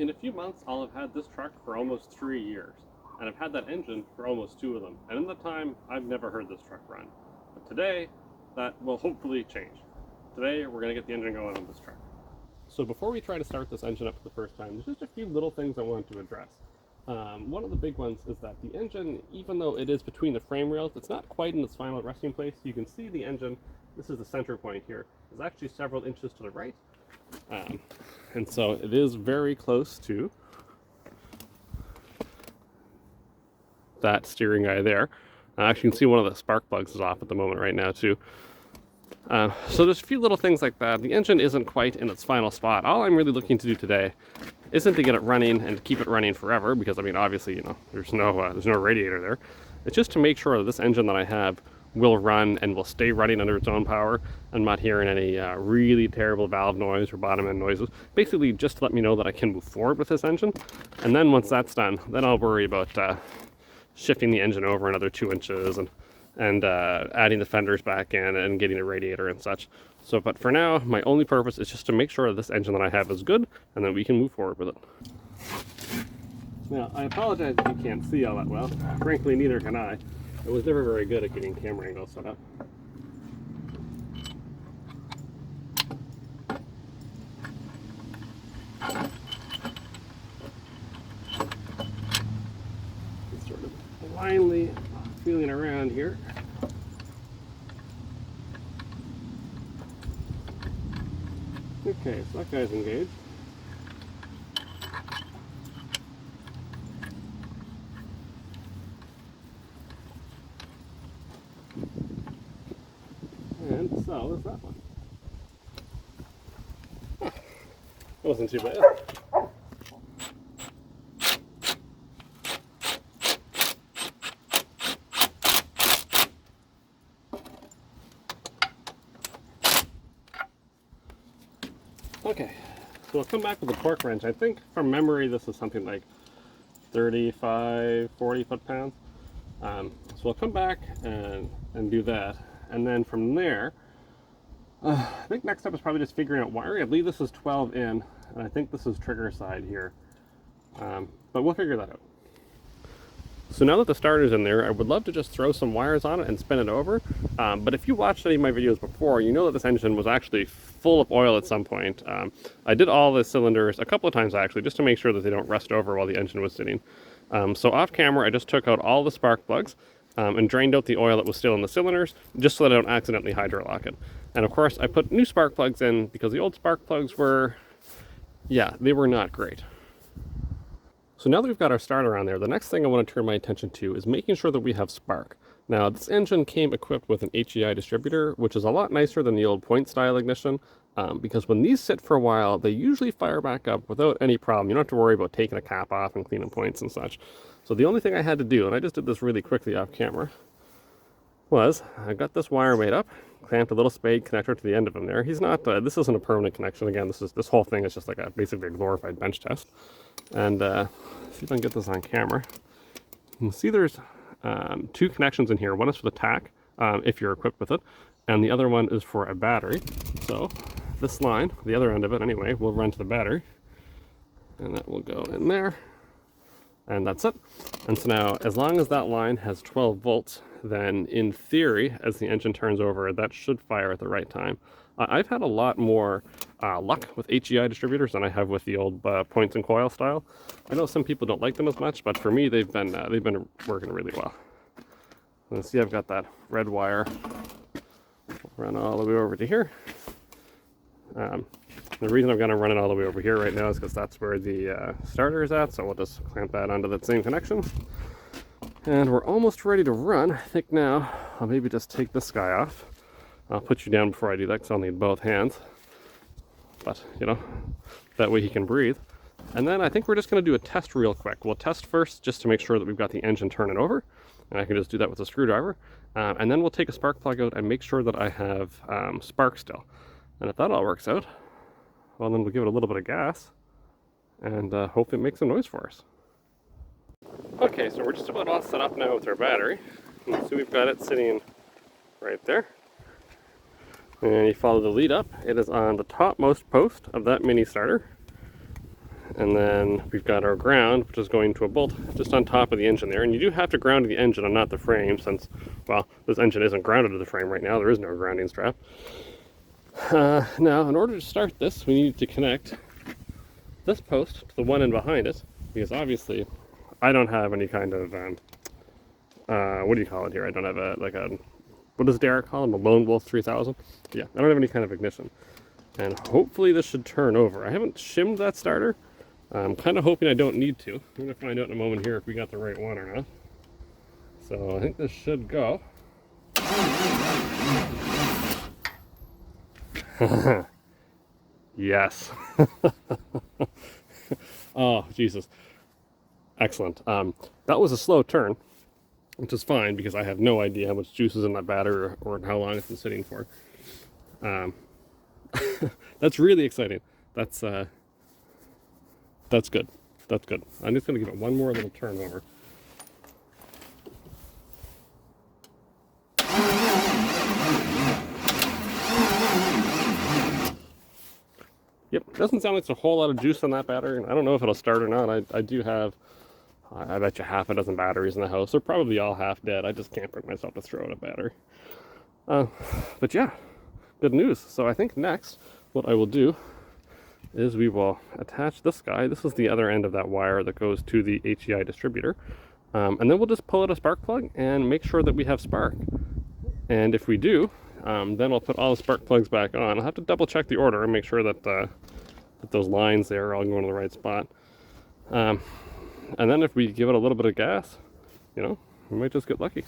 In a few months, I'll have had this truck for almost 3 years, and I've had that engine for almost 2 of them. And in the time, I've never heard this truck run. But today, that will hopefully change. Today, we're going to get the engine going on this truck. So before we try to start this engine up for the first time, there's just a few little things I wanted to address. One of the big ones is that the engine, even though it is between the frame rails, it's not quite in its final resting place. You can see the engine, this is the center point here, is actually several inches to the right. And so it is very close to that steering guy there. Actually, you can see one of the spark plugs is off at the moment right now too. So there's a few little things like that. The engine isn't quite in its final spot. All I'm really looking to do today isn't to get it running and keep it running forever, because I mean, obviously, you know, there's no radiator there. It's just to make sure that this engine that I have will run and will stay running under its own power. I'm not hearing any really terrible valve noise or bottom end noises. Basically, just to let me know that I can move forward with this engine. And then once that's done, then I'll worry about shifting the engine over another 2 inches and adding the fenders back in and getting a radiator and such. So, but for now, my only purpose is just to make sure that this engine that I have is good, and then we can move forward with it. Now, I apologize if you can't see all that well. Frankly, neither can I. I was never very good at getting camera angles set up. Just sort of blindly feeling around here. Okay, so that guy's engaged. And so is that one. Huh. That wasn't too bad. Okay, so we'll come back with the torque wrench. I think from memory this is something like 35, 40 foot-pounds. So we'll come back and do that. And then from there, I think next step is probably just figuring out wiring. I believe this is 12 in, and I think this is trigger side here. But we'll figure that out. So now that the starter's in there, I would love to just throw some wires on it and spin it over. But if you watched any of my videos before, you know that this engine was actually full of oil at some point. I did all the cylinders a couple of times actually, just to make sure that they don't rust over while the engine was sitting. So off camera, I just took out all the spark plugs and drained out the oil that was still in the cylinders, just so that I don't accidentally hydrolock it. And of course, I put new spark plugs in because the old spark plugs were, yeah, they were not great. So now that we've got our starter on there, the next thing I want to turn my attention to is making sure that we have spark. Now, this engine came equipped with an HEI distributor, which is a lot nicer than the old point style ignition, because when these sit for a while, they usually fire back up without any problem. You don't have to worry about taking a cap off and cleaning points and such. So the only thing I had to do, and I just did this really quickly off camera, was I got this wire made up, clamped a little spade connector to the end of him there. He's not, this isn't a permanent connection. Again, this whole thing is just like basically a glorified bench test. And see if I can get this on camera. You can see there's 2 connections in here. One is for the tack, if you're equipped with it, and the other one is for a battery. So this line, the other end of it anyway, will run to the battery, and that will go in there, and that's it. And so now, as long as that line has 12 volts, then in theory, as the engine turns over, that should fire at the right time. I've had a lot more luck with HEI distributors than I have with the old points and coil style. I know some people don't like them as much, but for me, they've been working really well. Let's see, I've got that red wire run all the way over to here. The reason I'm going to run it all the way over here right now is because that's where the starter is at, so we'll just clamp that onto that same connection. And we're almost ready to run. I think now I'll maybe just take this guy off. I'll put you down before I do that because I'll need both hands. But, you know, that way he can breathe. And then I think we're just going to do a test real quick. We'll test first just to make sure that we've got the engine turning over. And I can just do that with a screwdriver. And then we'll take a spark plug out and make sure that I have spark still. And if that all works out, well, then we'll give it a little bit of gas and hope it makes a noise for us. Okay, so we're just about all set up now with our battery. So we've got it sitting right there. And you follow the lead up. It is on the topmost post of that mini starter. And then we've got our ground, which is going to a bolt just on top of the engine there. And you do have to ground the engine and not the frame since, well, this engine isn't grounded to the frame right now. There is no grounding strap. Now, in order to start this, we need to connect this post to the one in behind it, because obviously I don't have any kind of, what do you call it here? I don't have what does Derek call him? A Lone Wolf 3000? Yeah, I don't have any kind of ignition. And hopefully this should turn over. I haven't shimmed that starter. I'm kind of hoping I don't need to. I'm going to find out in a moment here if we got the right one or not. So I think this should go. Yes. Oh, Jesus. Excellent. That was a slow turn, which is fine because I have no idea how much juice is in that battery or how long it's been sitting for. That's really exciting. That's good. That's good. I'm just going to give it one more little turn over. Yep, doesn't sound like there's a whole lot of juice on that battery. I don't know if it'll start or not. I do have, I bet you, half a dozen batteries in the house. They're probably all half dead. I just can't bring myself to throw out a battery. But yeah, good news. So I think next, what I will do is we will attach this guy. This is the other end of that wire that goes to the HEI distributor. And then we'll just pull out a spark plug and make sure that we have spark. And if we do, then I'll put all the spark plugs back on. I'll have to double check the order and make sure that, that those lines there are all going to the right spot. And then if we give it a little bit of gas, you know, we might just get lucky.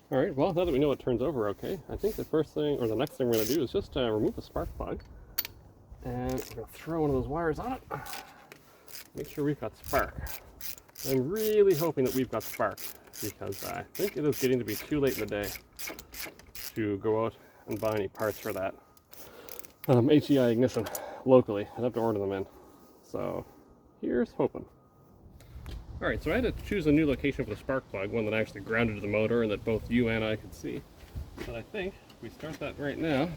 All right, well, now that we know it turns over okay, I think the first thing, or the next thing we're going to do is just remove the spark plug. And we're going to throw one of those wires on it. Make sure we've got spark. I'm really hoping that we've got spark because I think it is getting to be too late in the day to go out and buy any parts for that HEI ignition locally. I'd have to order them in. So here's hoping. All right, so I had to choose a new location for the spark plug, one that actually grounded to the motor and that both you and I could see. But I think if we start that right now.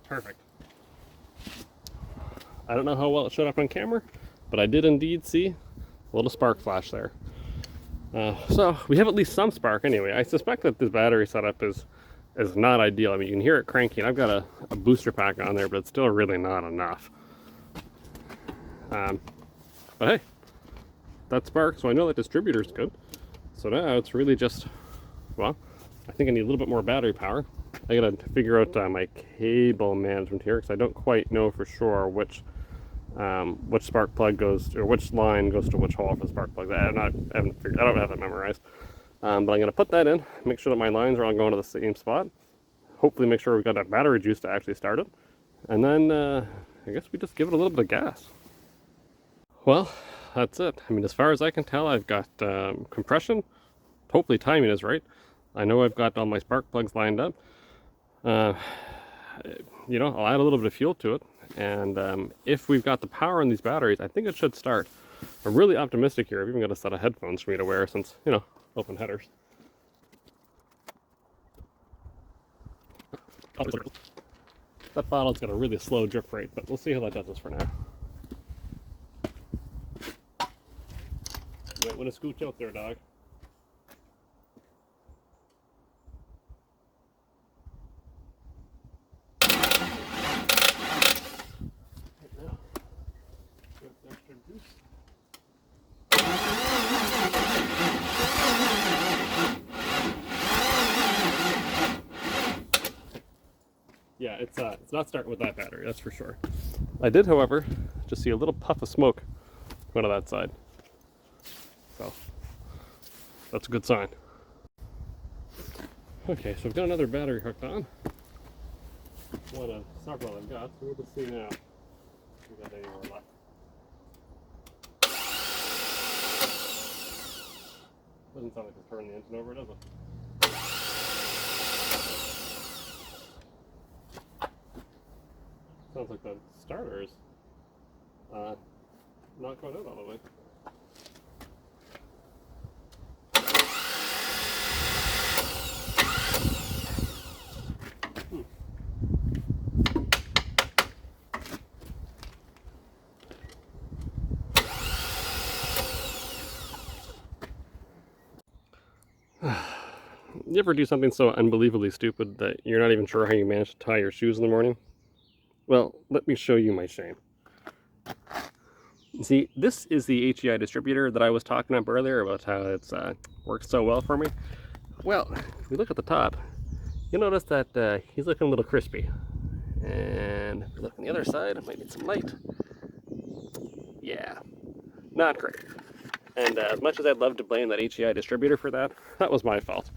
Perfect. I don't know how well it showed up on camera, but I did indeed see a little spark flash there. So we have at least some spark anyway. I suspect that this battery setup is not ideal. I mean, you can hear it cranking. I've got a booster pack on there, but it's still really not enough. But hey, that spark, so I know that distributor's good. So now it's really just, well, I think I need a little bit more battery power. I gotta figure out my cable management here because I don't quite know for sure which spark plug goes, or which line goes to which hole for the spark plug. I don't have it memorized. But I'm gonna put that in, make sure that my lines are all going to the same spot. Hopefully make sure we've got that battery juice to actually start it. And then I guess we just give it a little bit of gas. Well, that's it. I mean, as far as I can tell, I've got compression. Hopefully timing is right. I know I've got all my spark plugs lined up. You know, I'll add a little bit of fuel to it. And if we've got the power in these batteries, I think it should start. I'm really optimistic here. I've even got a set of headphones for me to wear since, you know, open headers. That bottle's got a really slow drip rate, but we'll see how that does us for now. You might want to scooch out there, dog. Yeah, it's not starting with that battery, that's for sure. I did, however, just see a little puff of smoke going to that side. So, that's a good sign. Okay, so we've got another battery hooked on. One of several I've got, so we'll just see now if we've got any more left. Doesn't sound like it's turning the engine over, does it? Sounds like the starter is not going out all the way. You ever do something so unbelievably stupid that you're not even sure how you manage to tie your shoes in the morning? Well, let me show you my shame. See, this is the HEI distributor that I was talking about earlier about how it's works so well for me. Well, if we look at the top, you'll notice that he's looking a little crispy. And if we look on the other side, it might need some light. Yeah, not great. And as much as I'd love to blame that HEI distributor for that, that was my fault.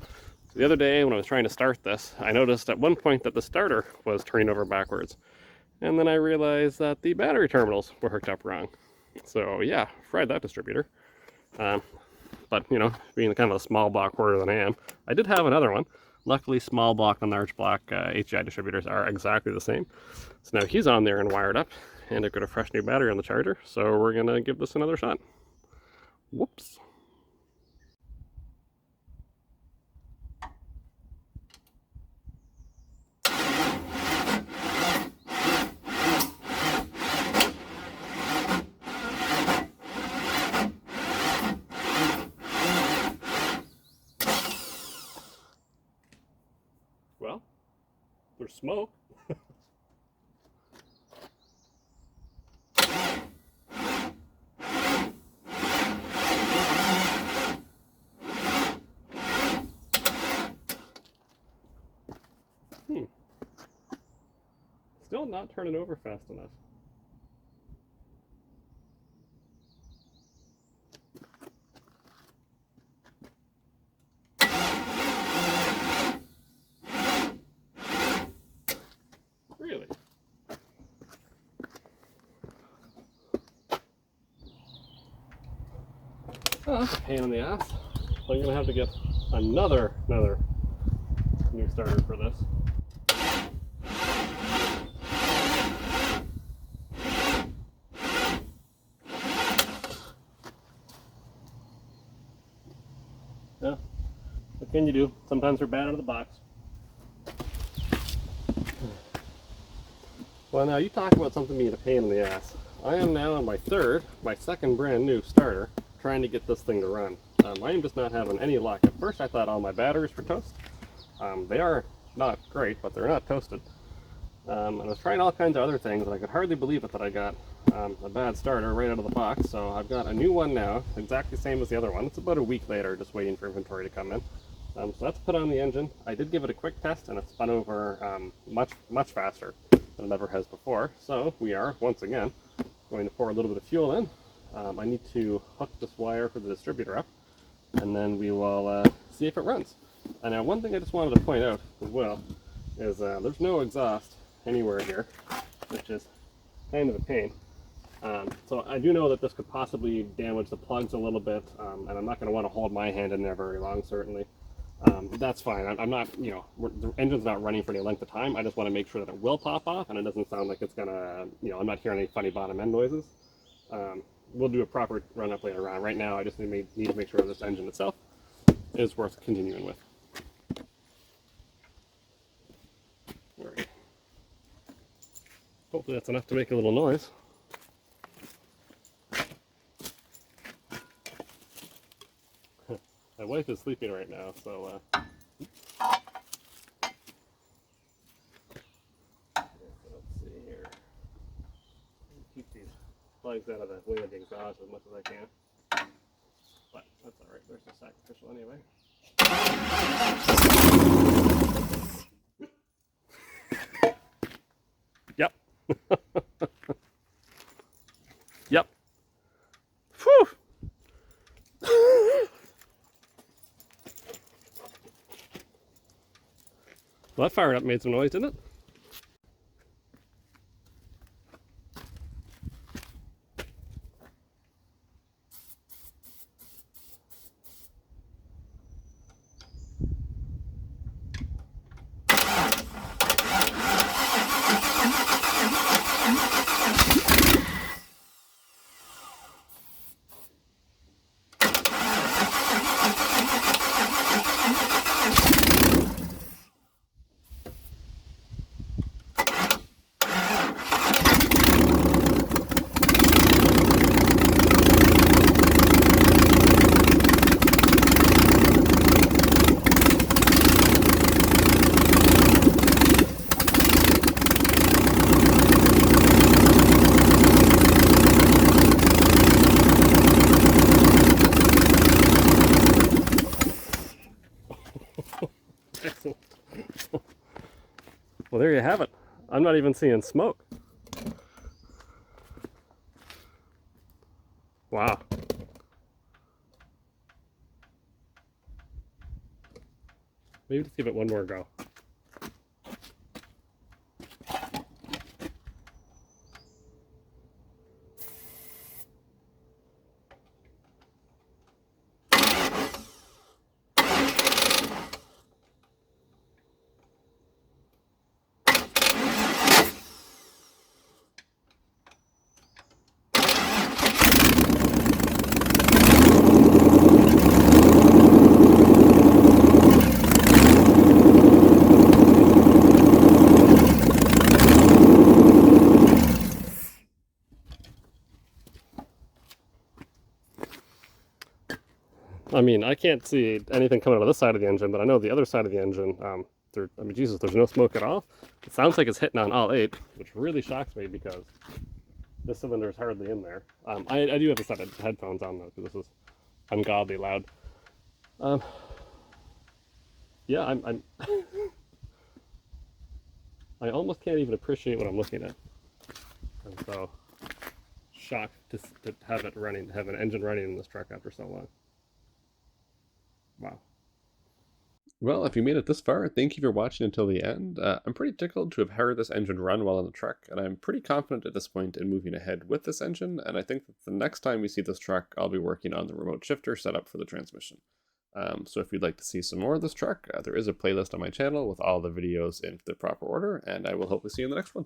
The other day when I was trying to start this, I noticed at one point that the starter was turning over backwards. And then I realized that the battery terminals were hooked up wrong. So yeah, fried that distributor. But you know, being kind of a small block hoarder than I am, I did have another one. Luckily, small block and large block HEI distributors are exactly the same. So now he's on there and wired up, and I've got a fresh new battery on the charger, so we're gonna give this another shot. Whoops. Well, there's smoke. Still not turning over fast enough. Really? Oh, that's a pain in the ass. So I'm gonna have to get another new starter for this. Yeah, what can you do? Sometimes they're bad out of the box. Well, now you talk about something being a pain in the ass. I am now on my second brand new starter, trying to get this thing to run. I am just not having any luck. At first I thought all my batteries were toast. They are not great, but they're not toasted. And I was trying all kinds of other things, and I could hardly believe it that I got a bad starter right out of the box. So I've got a new one now, exactly the same as the other one. It's about a week later, just waiting for inventory to come in. So that's put on the engine. I did give it a quick test, and it spun over much faster than it ever has before. So we are, once again, going to pour a little bit of fuel in. I need to hook this wire for the distributor up, and then we will see if it runs. And now one thing I just wanted to point out as well is there's no exhaust anywhere here, which is kind of a pain. So I do know that this could possibly damage the plugs a little bit, and I'm not going to want to hold my hand in there very long, certainly. That's fine. I'm not, you know, the engine's not running for any length of time. I just want to make sure that it will pop off, and it doesn't sound like it's going to, you know, I'm not hearing any funny bottom end noises. We'll do a proper run up later on. Right now, I just need to make sure this engine itself is worth continuing with. All right. Hopefully that's enough to make a little noise. My wife is sleeping right now, so let's see here. Keep these plugs out of the way of the exhaust as much as I can. But that's alright, there's a sacrificial anyway. Yep. Yep. Whew. Well, that fired up, made some noise, didn't it? Well, there you have it. I'm not even seeing smoke. Wow. Maybe just give it one more go. I mean, I can't see anything coming out of this side of the engine, but I know the other side of the engine, I mean, Jesus, there's no smoke at all. It sounds like it's hitting on all 8, which really shocks me because this cylinder is hardly in there. I do have a set of headphones on though, because this is ungodly loud. Yeah, I'm I almost can't even appreciate what I'm looking at. And so shocked to have it running, have an engine running in this truck after so long. Wow. Well, if you made it this far, thank you for watching until the end. I'm pretty tickled to have heard this engine run while in the truck, and I'm pretty confident at this point in moving ahead with this engine, and I think that the next time we see this truck, I'll be working on the remote shifter setup for the transmission. So if you'd like to see some more of this truck, there is a playlist on my channel with all the videos in the proper order, and I will hopefully see you in the next one.